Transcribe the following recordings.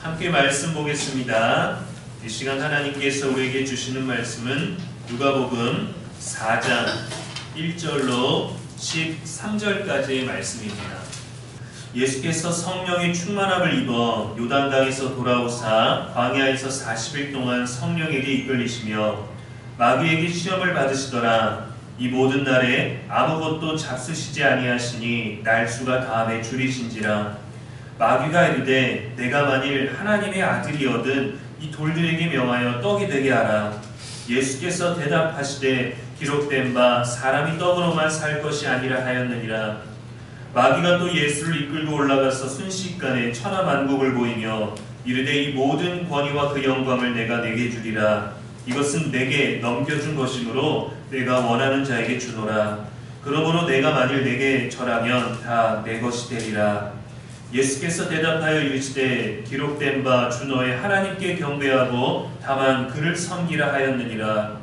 함께 말씀 보겠습니다. 이 시간 하나님께서 우리에게 주시는 말씀은 누가복음 4장 1절로 13절까지의 말씀입니다. 예수께서 성령의 충만함을 입어 요단강에서 돌아오사 광야에서 40일 동안 성령에게 이끌리시며 마귀에게 시험을 받으시더라. 이 모든 날에 아무것도 잡수시지 아니하시니 날수가 다함에 줄이신지라. 마귀가 이르되 내가 만일 하나님의 아들이거든 이 돌들에게 명하여 떡이 되게 하라. 예수께서 대답하시되 기록된 바 사람이 떡으로만 살 것이 아니라 하였느니라. 마귀가 또 예수를 이끌고 올라가서 순식간에 천하만국을 보이며 이르되 이 모든 권위와 그 영광을 내가 내게 주리라. 이것은 내게 넘겨준 것이므로 내가 원하는 자에게 주노라. 그러므로 내가 만일 내게 절하면 다 내 것이 되리라. 예수께서 대답하여 이르시되 기록된 바 주 너의 하나님께 경배하고 다만 그를 섬기라 하였느니라.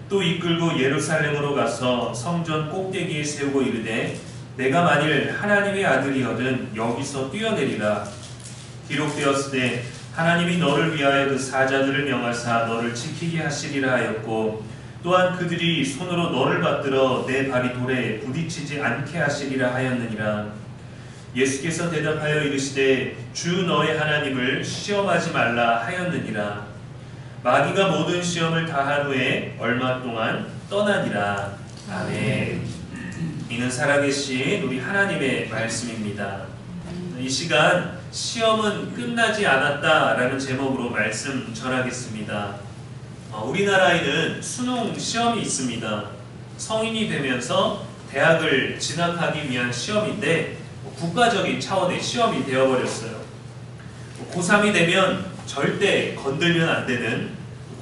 또 이끌고 예루살렘으로 가서 성전 꼭대기에 세우고 이르되 내가 만일 하나님의 아들이거든 여기서 뛰어내리라. 기록되었으되 하나님이 너를 위하여 그 사자들을 명하사 너를 지키게 하시리라 하였고 또한 그들이 손으로 너를 받들어 내 발이 돌에 부딪히지 않게 하시리라 하였느니라. 예수께서 대답하여 이르시되 주 너의 하나님을 시험하지 말라 하였느니라. 마귀가 모든 시험을 다한 후에 얼마 동안 떠나니라. 아멘. 이는 살아계신 우리 하나님의 말씀입니다. 이 시간 시험은 끝나지 않았다라는 제목으로 말씀 전하겠습니다. 우리나라에는 수능 시험이 있습니다. 성인이 되면서 대학을 진학하기 위한 시험인데 국가적인 차원의 시험이 되어버렸어요. 고3이 되면 절대 건들면 안 되는,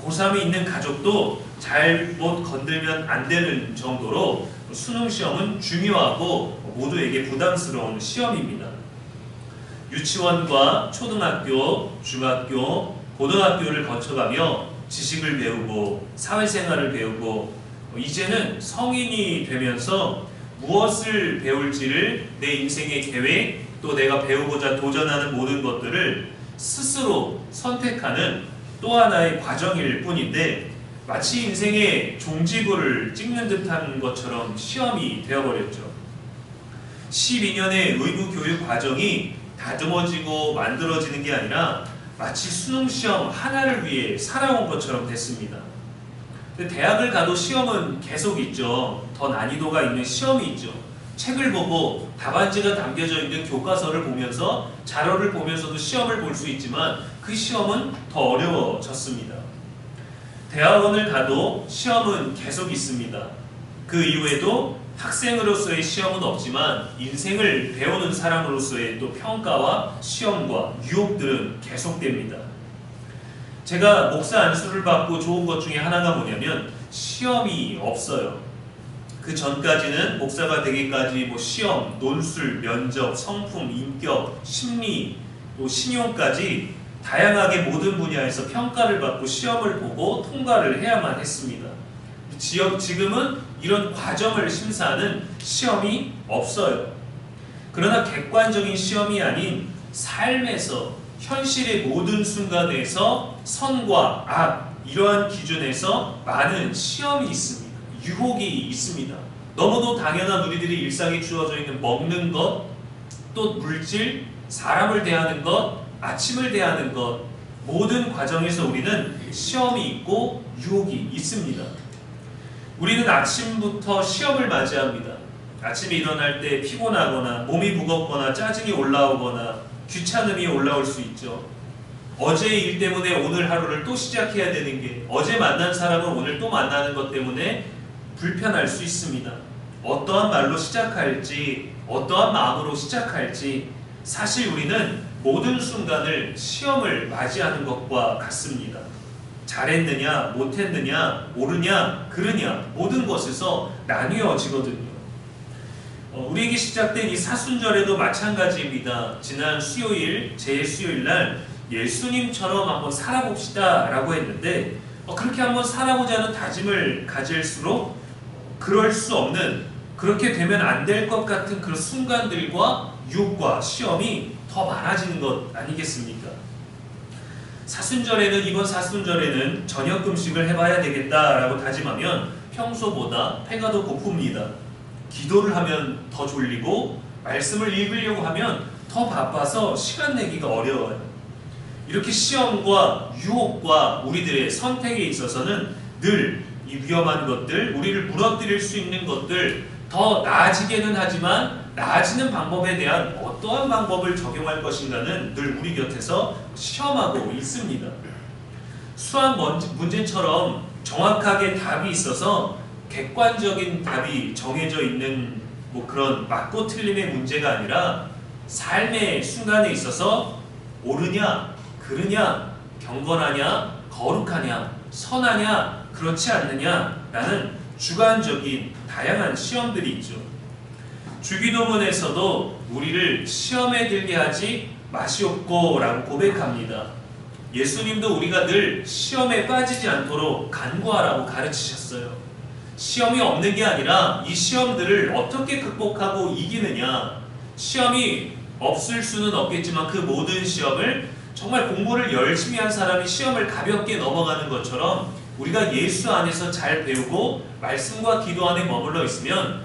고3이 있는 가족도 잘못 건들면 안 되는 정도로 수능시험은 중요하고 모두에게 부담스러운 시험입니다. 유치원과 초등학교, 중학교, 고등학교를 거쳐가며 지식을 배우고 사회생활을 배우고 이제는 성인이 되면서 무엇을 배울지를 내 인생의 계획 또 내가 배우고자 도전하는 모든 것들을 스스로 선택하는 또 하나의 과정일 뿐인데 마치 인생의 종지부를 찍는 듯한 것처럼 시험이 되어버렸죠. 12년의 의무 교육 과정이 다듬어지고 만들어지는 게 아니라 마치 수능시험 하나를 위해 살아온 것처럼 됐습니다. 근데 대학을 가도 시험은 계속 있죠. 더 난이도가 있는 시험이 있죠. 책을 보고 답안지가 담겨져 있는 교과서를 보면서 자료를 보면서도 시험을 볼 수 있지만 그 시험은 더 어려워졌습니다. 대학원을 가도 시험은 계속 있습니다. 그 이후에도 학생으로서의 시험은 없지만 인생을 배우는 사람으로서의 또 평가와 시험과 유혹들은 계속됩니다. 제가 목사 안수를 받고 좋은 것 중에 하나가 뭐냐면 시험이 없어요. 그 전까지는 목사가 되기까지 시험, 논술, 면접, 성품, 인격, 심리, 또 신용까지 다양하게 모든 분야에서 평가를 받고 시험을 보고 통과를 해야만 했습니다. 지금은 이런 과정을 심사하는 시험이 없어요. 그러나 객관적인 시험이 아닌 삶에서 현실의 모든 순간에서 선과 악 이러한 기준에서 많은 시험이 있습니다. 유혹이 있습니다. 너무도 당연한 우리들이 일상에 주어져 있는 먹는 것, 또 물질, 사람을 대하는 것, 아침을 대하는 것 모든 과정에서 우리는 시험이 있고 유혹이 있습니다. 우리는 아침부터 시험을 맞이합니다. 아침에 일어날 때 피곤하거나 몸이 무겁거나 짜증이 올라오거나 귀찮음이 올라올 수 있죠. 어제의 일 때문에 오늘 하루를 또 시작해야 되는 게 어제 만난 사람을 오늘 또 만나는 것 때문에 불편할 수 있습니다. 어떠한 말로 시작할지 어떠한 마음으로 시작할지 사실 우리는 모든 순간을 시험을 맞이하는 것과 같습니다. 잘했느냐, 못했느냐, 옳으냐, 그르냐 모든 것에서 나뉘어지거든요. 우리에게 시작된 이 사순절에도 마찬가지입니다. 지난 수요일, 제 수요일 날 예수님처럼 한번 살아봅시다 라고 했는데 그렇게 한번 살아보자는 다짐을 가질수록 그럴 수 없는, 그렇게 되면 안 될 것 같은 그런 순간들과 유혹과 시험이 더 많아지는 것 아니겠습니까? 사순절에는 이번 사순절에는 저녁 금식을 해봐야 되겠다라고 다짐하면 평소보다 배가 더 고픕니다. 기도를 하면 더 졸리고 말씀을 읽으려고 하면 더 바빠서 시간 내기가 어려워요. 이렇게 시험과 유혹과 우리들의 선택에 있어서는 늘 이 위험한 것들, 우리를 무너뜨릴 수 있는 것들, 더 나아지게는 하지만 나아지는 방법에 대한 어떠한 방법을 적용할 것인가는 늘 우리 곁에서 시험하고 있습니다. 수학 문제처럼 정확하게 답이 있어서 객관적인 답이 정해져 있는 그런 맞고 틀림의 문제가 아니라 삶의 순간에 있어서 옳으냐, 그르냐, 경건하냐, 거룩하냐, 선하냐, 그렇지 않느냐라는 주관적인 다양한 시험들이 있죠. 주기도문에서도 우리를 시험에 들게 하지 마시옵고라고 고백합니다. 예수님도 우리가 늘 시험에 빠지지 않도록 간구하라고 가르치셨어요. 시험이 없는 게 아니라 이 시험들을 어떻게 극복하고 이기느냐. 시험이 없을 수는 없겠지만 그 모든 시험을 정말 공부를 열심히 한 사람이 시험을 가볍게 넘어가는 것처럼 우리가 예수 안에서 잘 배우고 말씀과 기도 안에 머물러 있으면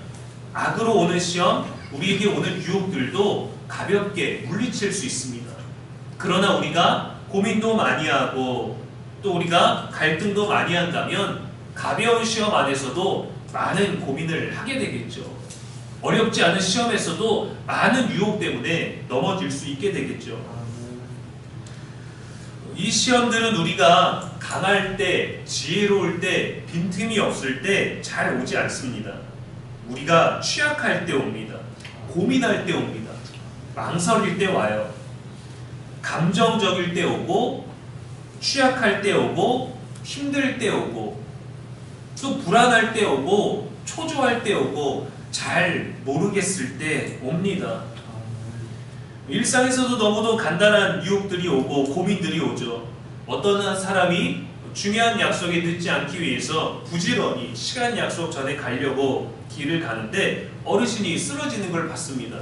악으로 오는 시험, 우리에게 오는 유혹들도 가볍게 물리칠 수 있습니다. 그러나 우리가 고민도 많이 하고 또 우리가 갈등도 많이 한다면 가벼운 시험 안에서도 많은 고민을 하게 되겠죠. 어렵지 않은 시험에서도 많은 유혹 때문에 넘어질 수 있게 되겠죠. 이 시험들은 우리가 강할 때, 지혜로울 때, 빈틈이 없을 때 잘 오지 않습니다. 우리가 취약할 때 옵니다. 고민할 때 옵니다. 망설일 때 와요. 감정적일 때 오고, 취약할 때 오고, 힘들 때 오고, 또 불안할 때 오고, 초조할 때 오고, 잘 모르겠을 때 옵니다. 일상에서도 너무도 간단한 유혹들이 오고 고민들이 오죠. 어떤 사람이 중요한 약속에 늦지 않기 위해서 부지런히 시간 약속 전에 가려고 길을 가는데 어르신이 쓰러지는 걸 봤습니다.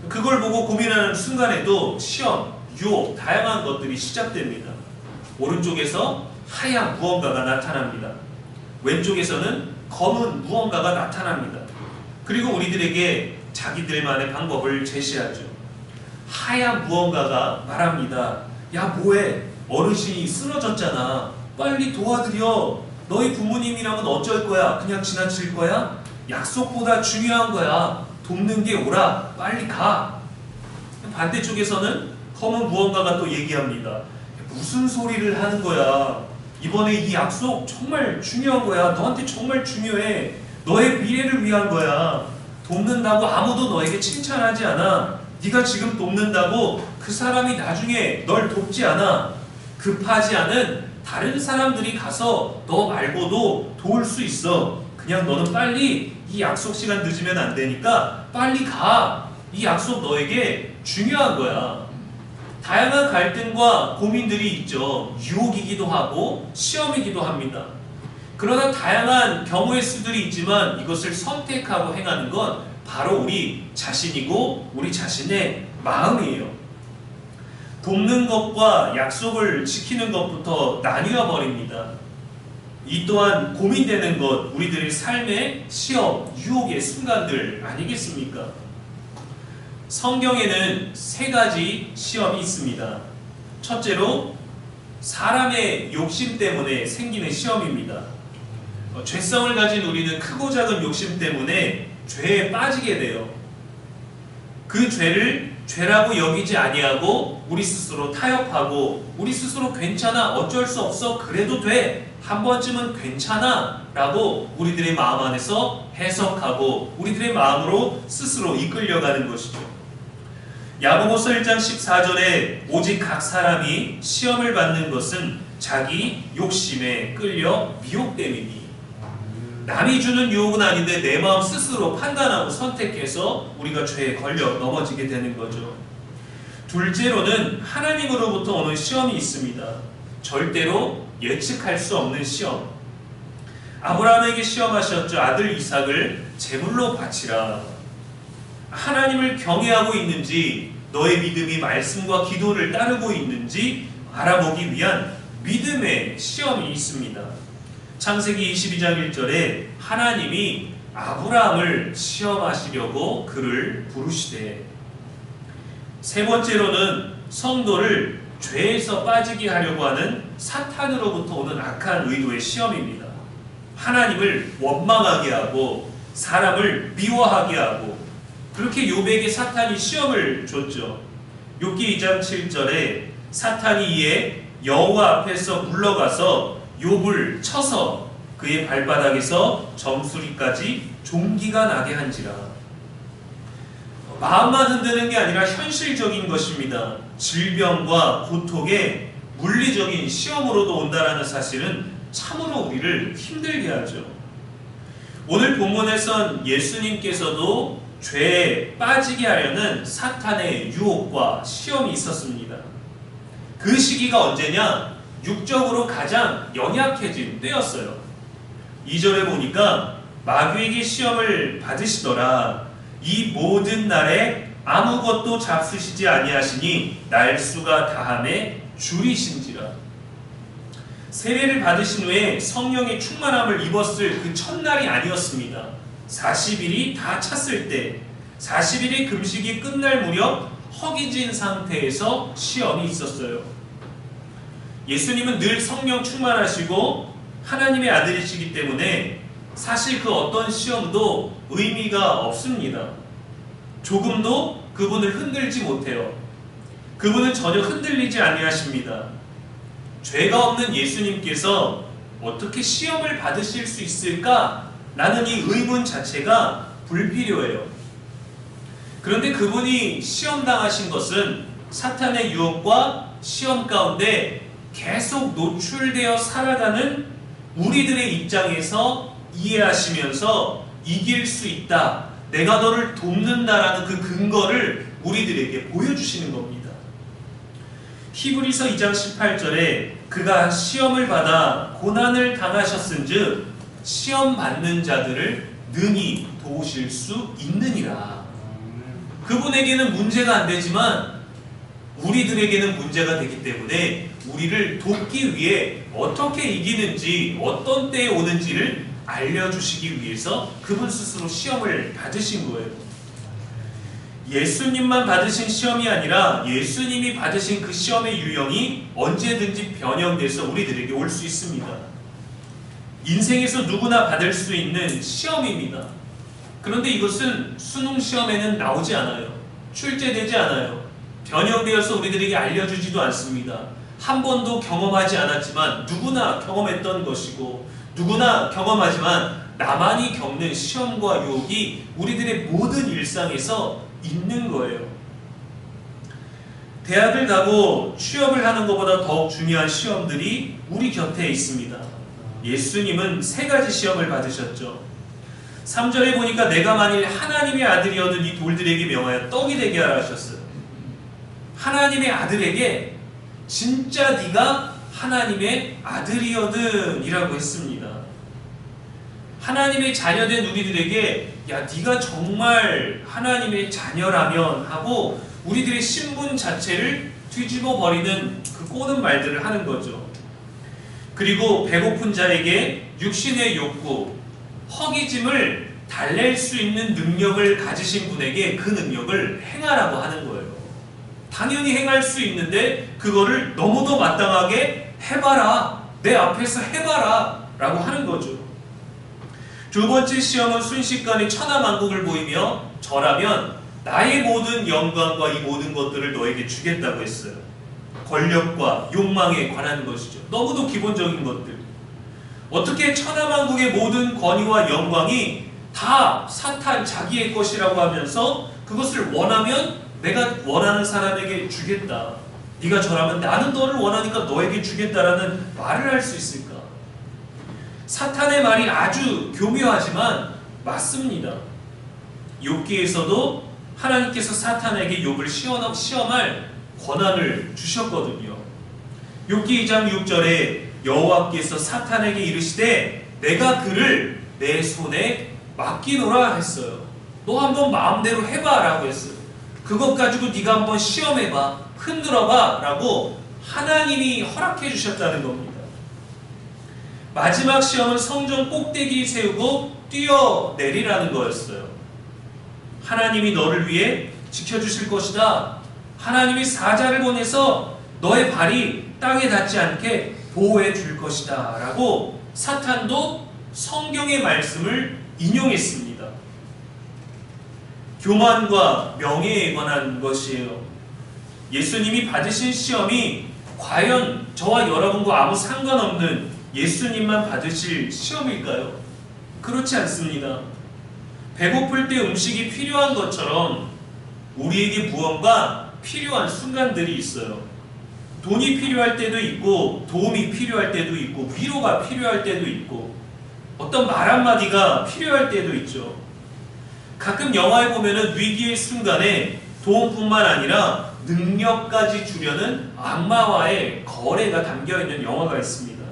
그걸 보고 고민하는 순간에도 시험, 유혹, 다양한 것들이 시작됩니다. 오른쪽에서 하얀 무언가가 나타납니다. 왼쪽에서는 검은 무언가가 나타납니다. 그리고 우리들에게 자기들만의 방법을 제시하죠. 하얀 무언가가 말합니다. 야, 뭐해? 어르신이 쓰러졌잖아. 빨리 도와드려. 너희 부모님이라면 어쩔 거야? 그냥 지나칠 거야? 약속보다 중요한 거야. 돕는 게 옳아. 빨리 가. 반대쪽에서는 검은 무언가가 또 얘기합니다. 무슨 소리를 하는 거야? 이번에 이 약속 정말 중요한 거야. 너한테 정말 중요해. 너의 미래를 위한 거야. 돕는다고 아무도 너에게 칭찬하지 않아. 네가 지금 돕는다고 그 사람이 나중에 널 돕지 않아. 급하지 않은 다른 사람들이 가서 너 말고도 도울 수 있어. 그냥 너는 빨리 이 약속 시간 늦으면 안 되니까 빨리 가. 이 약속 너에게 중요한 거야. 다양한 갈등과 고민들이 있죠. 유혹이기도 하고 시험이기도 합니다. 그러나 다양한 경우의 수들이 있지만 이것을 선택하고 행하는 건 바로 우리 자신이고 우리 자신의 마음이에요. 돕는 것과 약속을 지키는 것부터 나뉘어 버립니다. 이 또한 고민되는 것, 우리들의 삶의 시험, 유혹의 순간들 아니겠습니까? 성경에는 세 가지 시험이 있습니다. 첫째로 사람의 욕심 때문에 생기는 시험입니다. 죄성을 가진 우리는 크고 작은 욕심 때문에 죄에 빠지게 돼요. 그 죄를 죄라고 여기지 아니하고 우리 스스로 타협하고 우리 스스로 괜찮아, 어쩔 수 없어, 그래도 돼, 한 번쯤은 괜찮아 라고 우리들의 마음 안에서 해석하고 우리들의 마음으로 스스로 이끌려가는 것이죠. 야고보서 1장 14절에 오직 각 사람이 시험을 받는 것은 자기 욕심에 끌려 미혹됨이니, 남이 주는 유혹은 아닌데 내 마음 스스로 판단하고 선택해서 우리가 죄에 걸려 넘어지게 되는 거죠. 둘째로는 하나님으로부터 오는 시험이 있습니다. 절대로 예측할 수 없는 시험. 아브라함에게 시험하셨죠. 아들 이삭을 제물로 바치라. 하나님을 경외하고 있는지, 너의 믿음이 말씀과 기도를 따르고 있는지 알아보기 위한 믿음의 시험이 있습니다. 창세기 22장 1절에 하나님이 아브라함을 시험하시려고 그를 부르시되, 세 번째로는 성도를 죄에서 빠지게 하려고 하는 사탄으로부터 오는 악한 의도의 시험입니다. 하나님을 원망하게 하고 사람을 미워하게 하고, 그렇게 욥에게 사탄이 시험을 줬죠. 욥기 2장 7절에 사탄이 이에 여호와 앞에서 물러가서 욥을 쳐서 그의 발바닥에서 점수리까지 종기가 나게 한지라. 마음만 흔드는 게 아니라 현실적인 것입니다. 질병과 고통의 물리적인 시험으로도 온다라는 사실은 참으로 우리를 힘들게 하죠. 오늘 본문에선 예수님께서도 죄에 빠지게 하려는 사탄의 유혹과 시험이 있었습니다. 그 시기가 언제냐? 육적으로 가장 연약해진 때였어요. 2절에 보니까 마귀에게 시험을 받으시더라. 이 모든 날에 아무것도 잡수시지 아니하시니 날수가 다함에 줄이신지라. 세례를 받으신 후에 성령의 충만함을 입었을 그 첫날이 아니었습니다. 40일이 다 찼을 때, 40일의 금식이 끝날 무렵 허기진 상태에서 시험이 있었어요. 예수님은 늘 성령 충만하시고 하나님의 아들이시기 때문에 사실 그 어떤 시험도 의미가 없습니다. 조금도 그분을 흔들지 못해요. 그분은 전혀 흔들리지 아니하십니다. 죄가 없는 예수님께서 어떻게 시험을 받으실 수 있을까? 라는 이 의문 자체가 불필요해요. 그런데 그분이 시험당하신 것은 사탄의 유혹과 시험 가운데 계속 노출되어 살아가는 우리들의 입장에서 이해하시면서 이길 수 있다, 내가 너를 돕는다라는 그 근거를 우리들에게 보여주시는 겁니다. 히브리서 2장 18절에 그가 시험을 받아 고난을 당하셨은즉 시험 받는 자들을 능히 도우실 수 있느니라. 그분에게는 문제가 안 되지만 우리들에게는 문제가 되기 때문에 우리를 돕기 위해 어떻게 이기는지, 어떤 때에 오는지를 알려주시기 위해서 그분 스스로 시험을 받으신 거예요. 예수님만 받으신 시험이 아니라 예수님이 받으신 그 시험의 유형이 언제든지 변형돼서 우리들에게 올 수 있습니다. 인생에서 누구나 받을 수 있는 시험입니다. 그런데 이것은 수능 시험에는 나오지 않아요. 출제되지 않아요. 변형되어서 우리들에게 알려주지도 않습니다. 한 번도 경험하지 않았지만 누구나 경험했던 것이고, 누구나 경험하지만 나만이 겪는 시험과 유혹이 우리들의 모든 일상에서 있는 거예요. 대학을 가고 취업을 하는 것보다 더욱 중요한 시험들이 우리 곁에 있습니다. 예수님은 세 가지 시험을 받으셨죠. 3절에 보니까 내가 만일 하나님의 아들이어든 이 돌들에게 명하여 떡이 되게 하라 하셨어요. 하나님의 아들에게 진짜 네가 하나님의 아들이어든 이라고 했습니다. 하나님의 자녀된 우리들에게 야, 네가 정말 하나님의 자녀라면 하고 우리들의 신분 자체를 뒤집어 버리는 그 꼬는 말들을 하는 거죠. 그리고 배고픈 자에게 육신의 욕구, 허기짐을 달랠 수 있는 능력을 가지신 분에게 그 능력을 행하라고 하는 거예요. 당연히 행할 수 있는데 그거를 너무도 마땅하게 해봐라, 내 앞에서 해봐라 라고 하는 거죠. 두 번째 시험은 순식간에 천하만국을 보이며 절하면 나의 모든 영광과 이 모든 것들을 너에게 주겠다고 했어요. 권력과 욕망에 관한 것이죠. 너무도 기본적인 것들. 어떻게 천하만국의 모든 권위와 영광이 다 사탄 자기의 것이라고 하면서 그것을 원하면 내가 원하는 사람에게 주겠다, 네가 절하면 나는 너를 원하니까 너에게 주겠다라는 말을 할 수 있을까? 사탄의 말이 아주 교묘하지만 맞습니다. 욥기에서도 하나님께서 사탄에게 욥을 시험할 권한을 주셨거든요. 욥기 2장 6절에 여호와께서 사탄에게 이르시되 내가 그를 내 손에 맡기노라 했어요. 너 한번 마음대로 해봐 라고 했어요. 그것 가지고 네가 한번 시험해봐, 흔들어봐 라고 하나님이 허락해 주셨다는 겁니다. 마지막 시험은 성전 꼭대기 세우고 뛰어내리라는 거였어요. 하나님이 너를 위해 지켜주실 것이다. 하나님이 사자를 보내서 너의 발이 땅에 닿지 않게 보호해 줄 것이다 라고 사탄도 성경의 말씀을 인용했습니다. 교만과 명예에 관한 것이에요. 예수님이 받으신 시험이 과연 저와 여러분과 아무 상관없는 예수님만 받으실 시험일까요? 그렇지 않습니다. 배고플 때 음식이 필요한 것처럼 우리에게 무언가 필요한 순간들이 있어요. 돈이 필요할 때도 있고, 도움이 필요할 때도 있고, 위로가 필요할 때도 있고, 어떤 말 한마디가 필요할 때도 있죠. 가끔 영화에 보면은 위기의 순간에 도움뿐만 아니라 능력까지 주려는 악마와의 거래가 담겨있는 영화가 있습니다.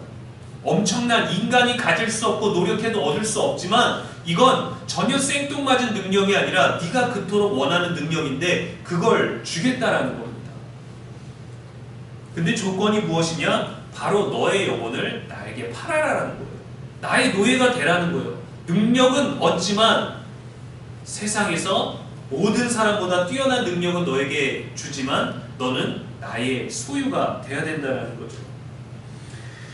엄청난 인간이 가질 수 없고 노력해도 얻을 수 없지만 이건 전혀 생뚱맞은 능력이 아니라 네가 그토록 원하는 능력인데 그걸 주겠다라는 겁니다. 근데 조건이 무엇이냐? 바로 너의 영혼을 나에게 팔아라라는 거예요. 나의 노예가 되라는 거예요. 능력은 얻지만 세상에서 모든 사람보다 뛰어난 능력은 너에게 주지만 너는 나의 소유가 되어야 된다는 거죠.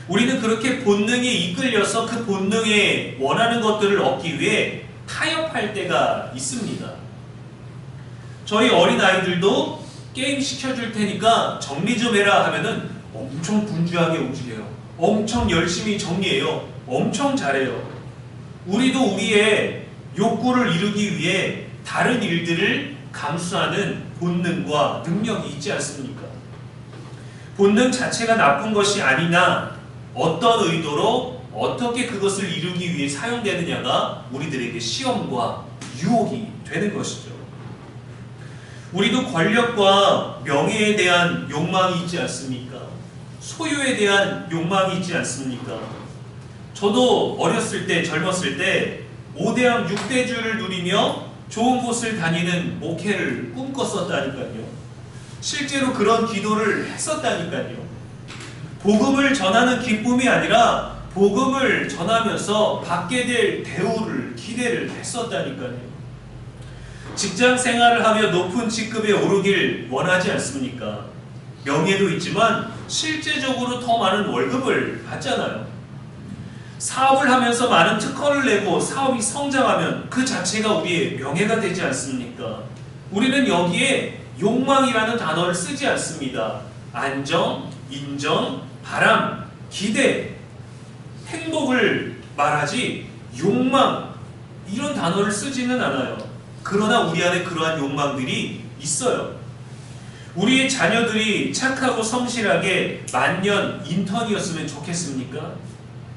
우리는 그렇게 본능에 이끌려서 그 본능에 원하는 것들을 얻기 위해 타협할 때가 있습니다. 저희 어린아이들도 게임 시켜줄 테니까 정리 좀 해라 하면은 엄청 분주하게 움직여요. 엄청 열심히 정리해요. 엄청 잘해요. 우리도 우리의 욕구를 이루기 위해 다른 일들을 감수하는 본능과 능력이 있지 않습니까? 본능 자체가 나쁜 것이 아니나 어떤 의도로 어떻게 그것을 이루기 위해 사용되느냐가 우리들에게 시험과 유혹이 되는 것이죠. 우리도 권력과 명예에 대한 욕망이 있지 않습니까? 소유에 대한 욕망이 있지 않습니까? 저도 어렸을 때, 젊었을 때 5대양 6대주를 누리며 좋은 곳을 다니는 목회를 꿈꿨었다니까요. 실제로 그런 기도를 했었다니까요. 복음을 전하는 기쁨이 아니라 복음을 전하면서 받게 될 대우를 기대를 했었다니까요. 직장 생활을 하며 높은 직급에 오르길 원하지 않습니까? 명예도 있지만 실제적으로 더 많은 월급을 받잖아요. 사업을 하면서 많은 특허를 내고 사업이 성장하면 그 자체가 우리의 명예가 되지 않습니까? 우리는 여기에 욕망이라는 단어를 쓰지 않습니다. 안정, 인정, 바람, 기대, 행복을 말하지 욕망 이런 단어를 쓰지는 않아요. 그러나 우리 안에 그러한 욕망들이 있어요. 우리의 자녀들이 착하고 성실하게 만년 인턴이었으면 좋겠습니까?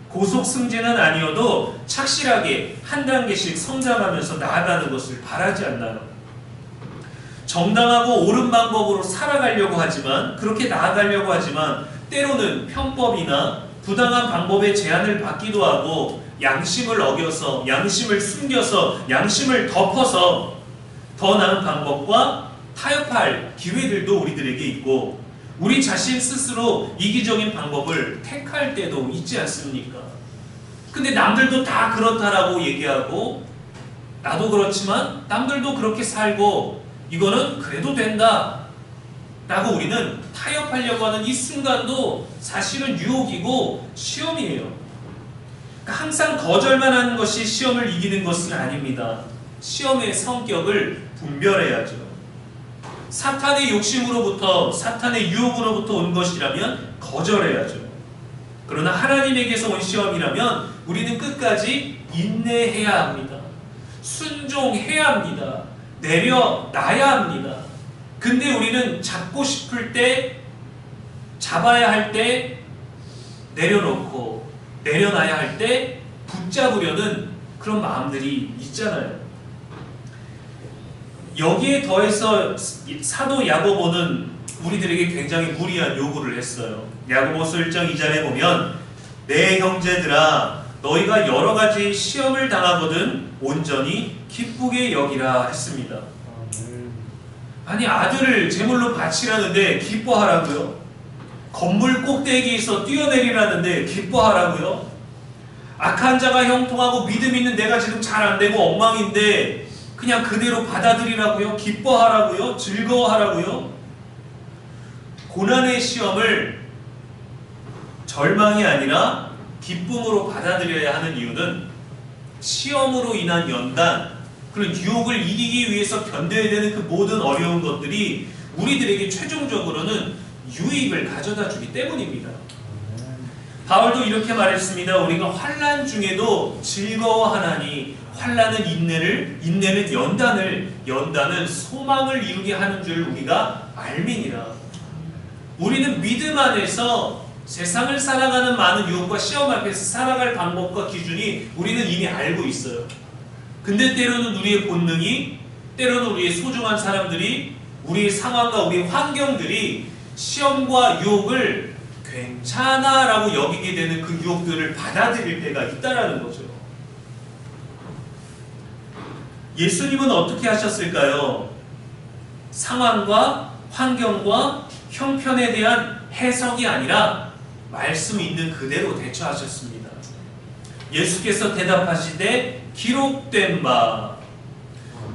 고속 승진은 아니어도 착실하게 한 단계씩 성장하면서 나아가는 것을 바라지 않나요? 정당하고 옳은 방법으로 살아가려고 하지만 그렇게 나아가려고 하지만 때로는 편법이나 부당한 방법에 제한을 받기도 하고 양심을 어겨서 양심을 숨겨서 양심을 덮어서 더 나은 방법과 타협할 기회들도 우리들에게 있고 우리 자신 스스로 이기적인 방법을 택할 때도 있지 않습니까? 근데 남들도 다 그렇다라고 얘기하고 나도 그렇지만 남들도 그렇게 살고 이거는 그래도 된다 라고 우리는 타협하려고 하는 이 순간도 사실은 유혹이고 시험이에요. 그러니까 항상 거절만 하는 것이 시험을 이기는 것은 아닙니다. 시험의 성격을 분별해야죠. 사탄의 욕심으로부터 사탄의 유혹으로부터 온 것이라면 거절해야죠. 그러나 하나님에게서 온 시험이라면 우리는 끝까지 인내해야 합니다. 순종해야 합니다. 내려놔야 합니다. 근데 우리는 잡고 싶을 때 잡아야 할 때 내려놓고 내려놔야 할 때 붙잡으려는 그런 마음들이 있잖아요. 여기에 더해서 사도 야고보는 우리들에게 굉장히 무리한 요구를 했어요. 야고보서 1장 2절에 보면 내 형제들아 너희가 여러 가지 시험을 당하거든 온전히 기쁘게 여기라 했습니다. 아니 아들을 제물로 바치라는데 기뻐하라고요? 건물 꼭대기에서 뛰어내리라는데 기뻐하라고요? 악한 자가 형통하고 믿음 있는 내가 지금 잘 안 되고 엉망인데 그냥 그대로 받아들이라고요? 기뻐하라고요? 즐거워하라고요? 고난의 시험을 절망이 아니라 기쁨으로 받아들여야 하는 이유는 시험으로 인한 연단, 그런 유혹을 이기기 위해서 견뎌야 되는 그 모든 어려운 것들이 우리들에게 최종적으로는 유익을 가져다 주기 때문입니다. 바울도 이렇게 말했습니다. 우리가 환난 중에도 즐거워하나니 환난은 인내는 연단은 소망을 이루게 하는 줄 우리가 알미니라. 우리는 믿음 안에서 세상을 살아가는 많은 유혹과 시험 앞에서 살아갈 방법과 기준이 우리는 이미 알고 있어요. 근데 때로는 우리의 본능이, 때로는 우리의 소중한 사람들이, 우리의 상황과 우리의 환경들이 시험과 유혹을 괜찮아 라고 여기게 되는 그 유혹들을 받아들일 때가 있다라는 거죠. 예수님은 어떻게 하셨을까요? 상황과 환경과 형편에 대한 해석이 아니라 말씀 있는 그대로 대처하셨습니다. 예수께서 대답하시되 기록된 바.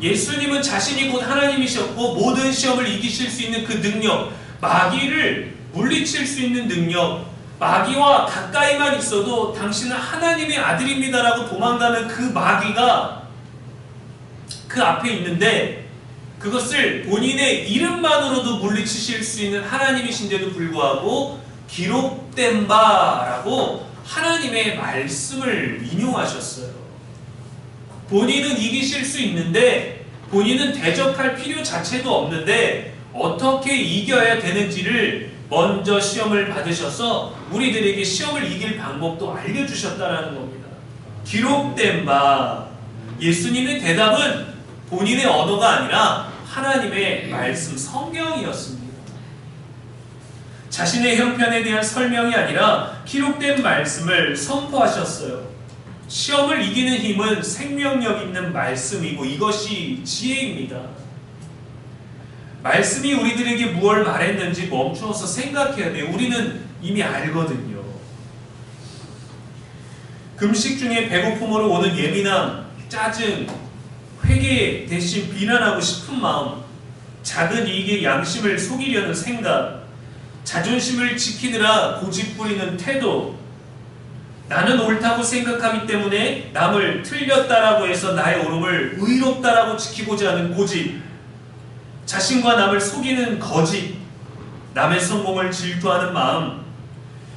예수님은 자신이 곧 하나님이셨고 모든 시험을 이기실 수 있는 그 능력, 마귀를 물리칠 수 있는 능력, 마귀와 가까이만 있어도 당신은 하나님의 아들입니다라고 도망가는 그 마귀가 그 앞에 있는데 그것을 본인의 이름만으로도 물리치실 수 있는 하나님이신데도 불구하고 기록된 바라고 하나님의 말씀을 인용하셨어요. 본인은 이기실 수 있는데 본인은 대적할 필요 자체도 없는데 어떻게 이겨야 되는지를 먼저 시험을 받으셔서 우리들에게 시험을 이길 방법도 알려주셨다라는 겁니다. 기록된 바. 예수님의 대답은 본인의 언어가 아니라 하나님의 말씀 성경이었습니다. 자신의 형편에 대한 설명이 아니라 기록된 말씀을 선포하셨어요. 시험을 이기는 힘은 생명력 있는 말씀이고 이것이 지혜입니다. 말씀이 우리들에게 무엇을 말했는지 멈추어서 생각해야 돼요. 우리는 이미 알거든요. 금식 중에 배고픔으로 오는 예민함, 짜증, 회개 대신 비난하고 싶은 마음, 작은 이익의 양심을 속이려는 생각, 자존심을 지키느라 고집 부리는 태도, 나는 옳다고 생각하기 때문에 남을 틀렸다라고 해서 나의 옳음을 의롭다라고 지키고자 하는 고집, 자신과 남을 속이는 거짓, 남의 성공을 질투하는 마음,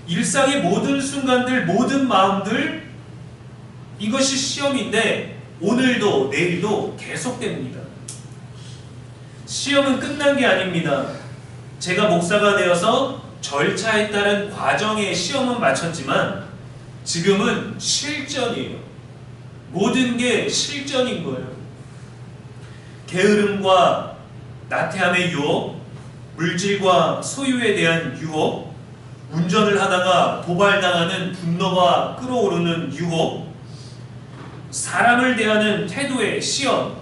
일상의 모든 순간들, 모든 마음들, 이것이 시험인데 오늘도 내일도 계속됩니다. 시험은 끝난 게 아닙니다. 제가 목사가 되어서 절차에 따른 과정의 시험은 마쳤지만 지금은 실전이에요. 모든 게 실전인 거예요. 게으름과 나태함의 유혹, 물질과 소유에 대한 유혹, 운전을 하다가 도발당하는 분노가 끓어오르는 유혹, 사람을 대하는 태도의 시험.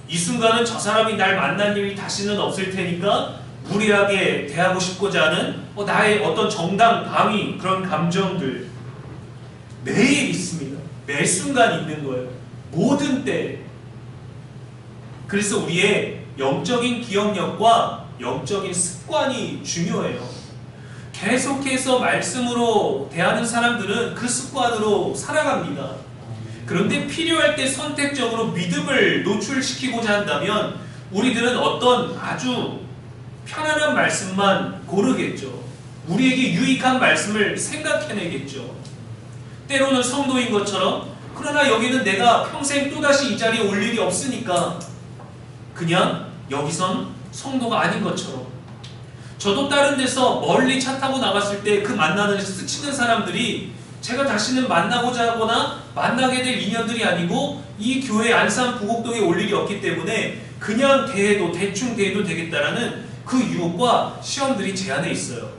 이 순간은 저 사람이 날 만난 일이 다시는 없을 테니까 무리하게 대하고 싶고자 하는 나의 어떤 정당 방위, 그런 감정들 매일 있습니다. 매 순간 있는 거예요. 모든 때. 그래서 우리의 영적인 기억력과 영적인 습관이 중요해요. 계속해서 말씀으로 대하는 사람들은 그 습관으로 살아갑니다. 그런데 필요할 때 선택적으로 믿음을 노출시키고자 한다면 우리들은 어떤 아주 편안한 말씀만 고르겠죠. 우리에게 유익한 말씀을 생각해내겠죠. 때로는 성도인 것처럼, 그러나 여기는 내가 평생 또다시 이 자리에 올 일이 없으니까 그냥 여기선 성도가 아닌 것처럼. 저도 다른 데서 멀리 차 타고 나갔을 때 그 만나는 스치는 사람들이 제가 다시는 만나고자 하거나 만나게 될 인연들이 아니고 이 교회 안산 부곡동에 올 일이 없기 때문에 그냥 대해도 대충 대해도 되겠다라는 그 유혹과 시험들이 제 안에 있어요.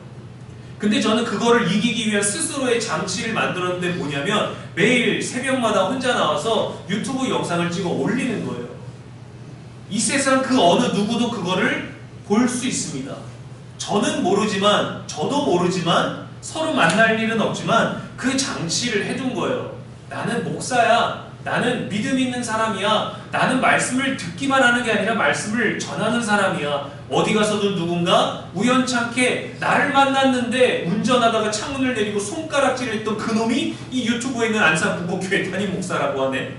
근데 저는 그거를 이기기 위한 스스로의 장치를 만들었는데 뭐냐면 매일 새벽마다 혼자 나와서 유튜브 영상을 찍어 올리는 거예요. 이 세상 그 어느 누구도 그거를 볼 수 있습니다. 저도 모르지만 서로 만날 일은 없지만 그 장치를 해둔 거예요. 나는 목사야. 나는 믿음 있는 사람이야. 나는 말씀을 듣기만 하는 게 아니라 말씀을 전하는 사람이야. 어디 가서도 누군가 우연찮게 나를 만났는데 운전하다가 창문을 내리고 손가락질을 했던 그놈이 이 유튜브에 있는 안산부곡교회 담임 목사라고 하네.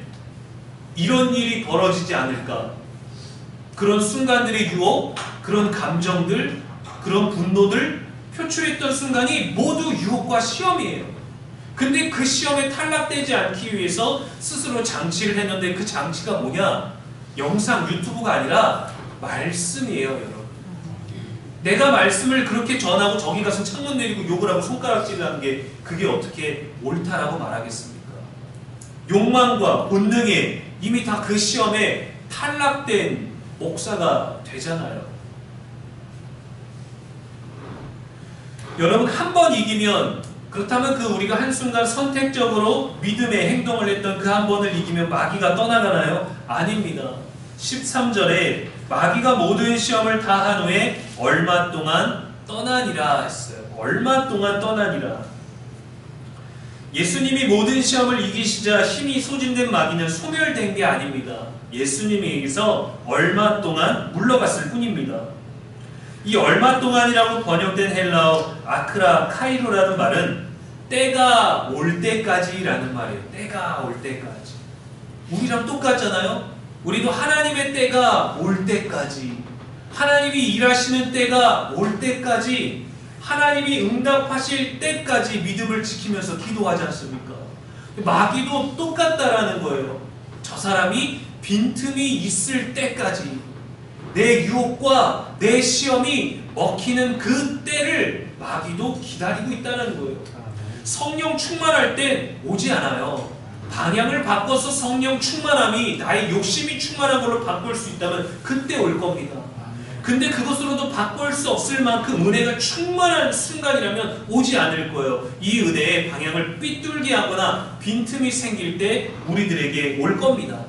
이런 일이 벌어지지 않을까. 그런 순간들의 유혹, 그런 감정들, 그런 분노들 표출했던 순간이 모두 유혹과 시험이에요. 근데 그 시험에 탈락되지 않기 위해서 스스로 장치를 했는데 그 장치가 뭐냐? 영상 유튜브가 아니라 말씀이에요, 여러분. 내가 말씀을 그렇게 전하고 저기 가서 창문 내리고 욕을 하고 손가락질을 하는 게 그게 어떻게 옳다라고 말하겠습니까? 욕망과 본능에 이미 다 그 시험에 탈락된 목사가 되잖아요. 여러분, 한 번 이기면, 그렇다면 그 우리가 한순간 선택적으로 믿음의 행동을 했던 그 한 번을 이기면 마귀가 떠나가나요? 아닙니다. 13절에 마귀가 모든 시험을 다 한 후에 얼마 동안 떠나니라 했어요. 얼마 동안 떠나니라. 예수님이 모든 시험을 이기시자 힘이 소진된 마귀는 소멸된 게 아닙니다. 예수님에게서 얼마 동안 물러갔을 뿐입니다. 이 얼마 동안이라고 번역된 헬라어 아크라 카이로라는 말은 때가 올 때까지라는 말이에요. 때가 올 때까지. 우리랑 똑같잖아요. 우리도 하나님의 때가 올 때까지, 하나님이 일하시는 때가 올 때까지, 하나님이 응답하실 때까지 믿음을 지키면서 기도하지 않습니까? 마귀도 똑같다라는 거예요. 저 사람이 빈틈이 있을 때까지, 내 유혹과 내 시험이 먹히는 그 때를 마귀도 기다리고 있다는 거예요. 성령 충만할 땐 오지 않아요. 방향을 바꿔서 성령 충만함이 나의 욕심이 충만한 걸로 바꿀 수 있다면 그때 올 겁니다. 근데 그것으로도 바꿀 수 없을 만큼 은혜가 충만한 순간이라면 오지 않을 거예요. 이 은혜의 방향을 삐뚤게 하거나 빈틈이 생길 때 우리들에게 올 겁니다.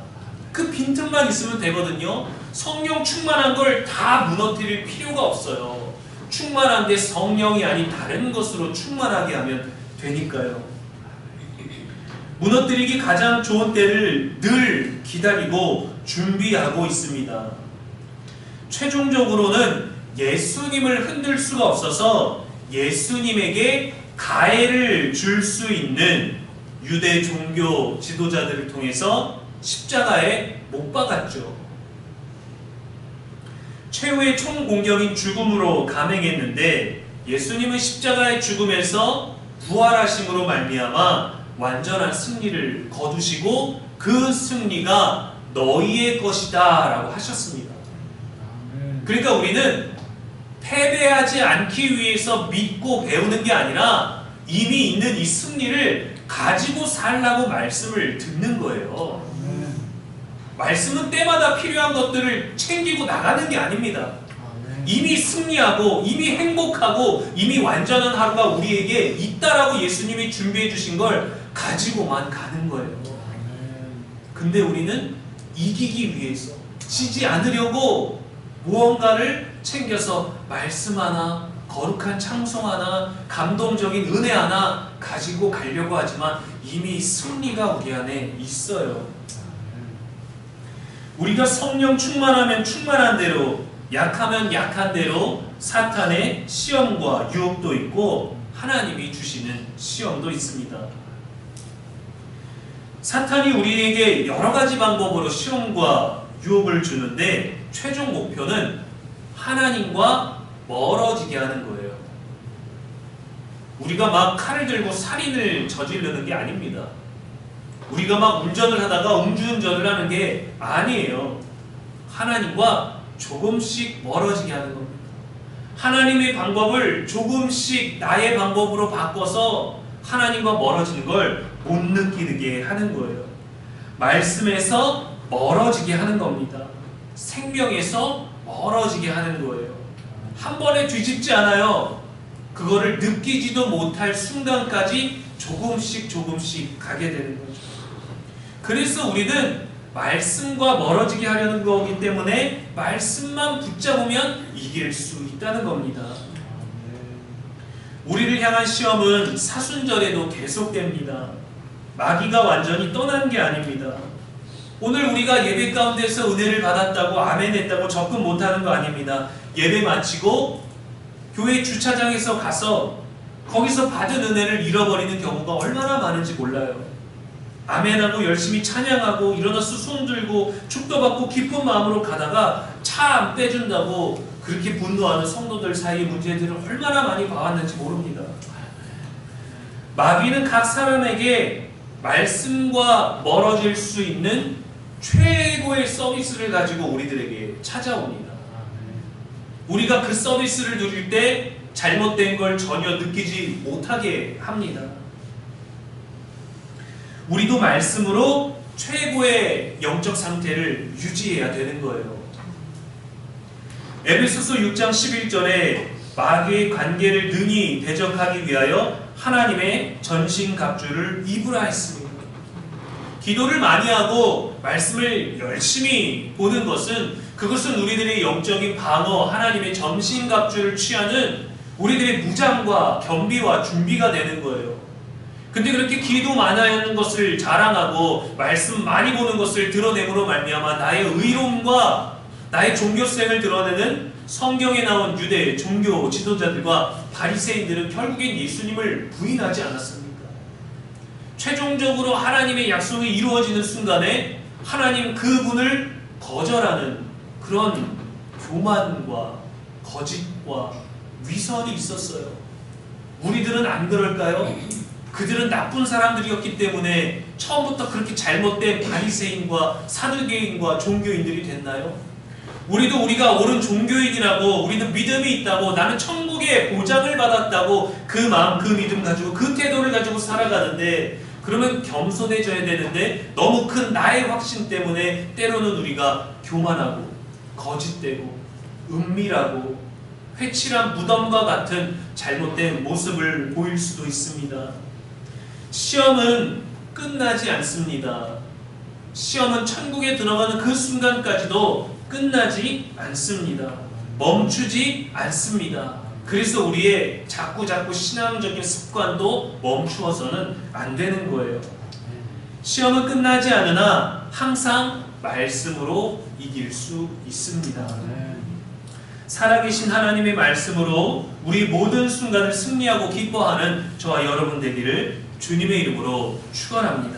그 빈틈만 있으면 되거든요. 성령 충만한 걸 다 무너뜨릴 필요가 없어요. 충만한데 성령이 아닌 다른 것으로 충만하게 하면 되니까요. 무너뜨리기 가장 좋은 때를 늘 기다리고 준비하고 있습니다. 최종적으로는 예수님을 흔들 수가 없어서 예수님에게 가해를 줄 수 있는 유대 종교 지도자들을 통해서 십자가에 못 박았죠. 최후의 총공격인 죽음으로 감행했는데 예수님은 십자가의 죽음에서 부활하심으로 말미암아 완전한 승리를 거두시고 그 승리가 너희의 것이다 라고 하셨습니다. 그러니까 우리는 패배하지 않기 위해서 믿고 배우는 게 아니라 이미 있는 이 승리를 가지고 살라고 말씀을 듣는 거예요. 말씀은 때마다 필요한 것들을 챙기고 나가는 게 아닙니다. 이미 승리하고 이미 행복하고 이미 완전한 하루가 우리에게 있다라고 예수님이 준비해 주신 걸 가지고만 가는 거예요. 근데 우리는 이기기 위해서, 지지 않으려고 무언가를 챙겨서 말씀 하나, 거룩한 찬송 하나, 감동적인 은혜 하나 가지고 가려고 하지만 이미 승리가 우리 안에 있어요. 우리가 성령 충만하면 충만한 대로, 약하면 약한 대로 사탄의 시험과 유혹도 있고 하나님이 주시는 시험도 있습니다. 사탄이 우리에게 여러 가지 방법으로 시험과 유혹을 주는데 최종 목표는 하나님과 멀어지게 하는 거예요. 우리가 막 칼을 들고 살인을 저지르는 게 아닙니다. 우리가 막 운전을 하다가 음주운전을 하는 게 아니에요. 하나님과 조금씩 멀어지게 하는 겁니다. 하나님의 방법을 조금씩 나의 방법으로 바꿔서 하나님과 멀어지는 걸 못 느끼게 하는 거예요. 말씀에서 멀어지게 하는 겁니다. 생명에서 멀어지게 하는 거예요. 한 번에 뒤집지 않아요. 그거를 느끼지도 못할 순간까지 조금씩 가게 되는 거죠. 그래서 우리는 말씀과 멀어지게 하려는 거기 때문에 말씀만 붙잡으면 이길 수 있다는 겁니다. 우리를 향한 시험은 사순절에도 계속됩니다. 마귀가 완전히 떠난 게 아닙니다. 오늘 우리가 예배 가운데서 은혜를 받았다고 아멘 했다고 접근 못하는 거 아닙니다. 예배 마치고 교회 주차장에서 가서 거기서 받은 은혜를 잃어버리는 경우가 얼마나 많은지 몰라요. 아멘하고 열심히 찬양하고 일어나서 손 들고 축도받고 기쁜 마음으로 가다가 차 안 빼준다고 그렇게 분노하는 성도들 사이의 문제들을 얼마나 많이 봐왔는지 모릅니다. 마귀는 각 사람에게 말씀과 멀어질 수 있는 최고의 서비스를 가지고 우리들에게 찾아옵니다. 우리가 그 서비스를 누릴 때 잘못된 걸 전혀 느끼지 못하게 합니다. 우리도 말씀으로 최고의 영적 상태를 유지해야 되는 거예요. 에베소서 6장 11절에 마귀의 관계를 능히 대적하기 위하여 하나님의 전신갑주를 입으라 했습니다. 기도를 많이 하고 말씀을 열심히 보는 것은 그것은 우리들의 영적인 방어, 하나님의 전신갑주를 취하는 우리들의 무장과 겸비와 준비가 되는 거예요. 근데 그렇게 기도 많이 하는 것을 자랑하고 말씀 많이 보는 것을 드러내므로 말미암아 나의 의로움과 나의 종교성을 드러내는 성경에 나온 유대 종교 지도자들과 바리새인들은 결국엔 예수님을 부인하지 않았습니까? 최종적으로 하나님의 약속이 이루어지는 순간에 하나님 그분을 거절하는 그런 교만과 거짓과 위선이 있었어요. 우리들은 안 그럴까요? 그들은 나쁜 사람들이었기 때문에 처음부터 그렇게 잘못된 바리새인과 사두개인과 종교인들이 됐나요? 우리도 우리가 옳은 종교인이라고, 우리는 믿음이 있다고, 나는 천국의 보장을 받았다고 그 마음, 그 믿음 가지고 그 태도를 가지고 살아가는데, 그러면 겸손해져야 되는데 너무 큰 나의 확신 때문에 때로는 우리가 교만하고 거짓되고 은밀하고 회칠한 무덤과 같은 잘못된 모습을 보일 수도 있습니다. 시험은 끝나지 않습니다. 시험은 천국에 들어가는 그 순간까지도 끝나지 않습니다. 멈추지 않습니다. 그래서 우리의 자꾸 신앙적인 습관도 멈추어서는 안 되는 거예요. 시험은 끝나지 않으나 항상 말씀으로 이길 수 있습니다. 살아계신 하나님의 말씀으로 우리 모든 순간을 승리하고 기뻐하는 저와 여러분 되기를 주님의 이름으로 축원합니다.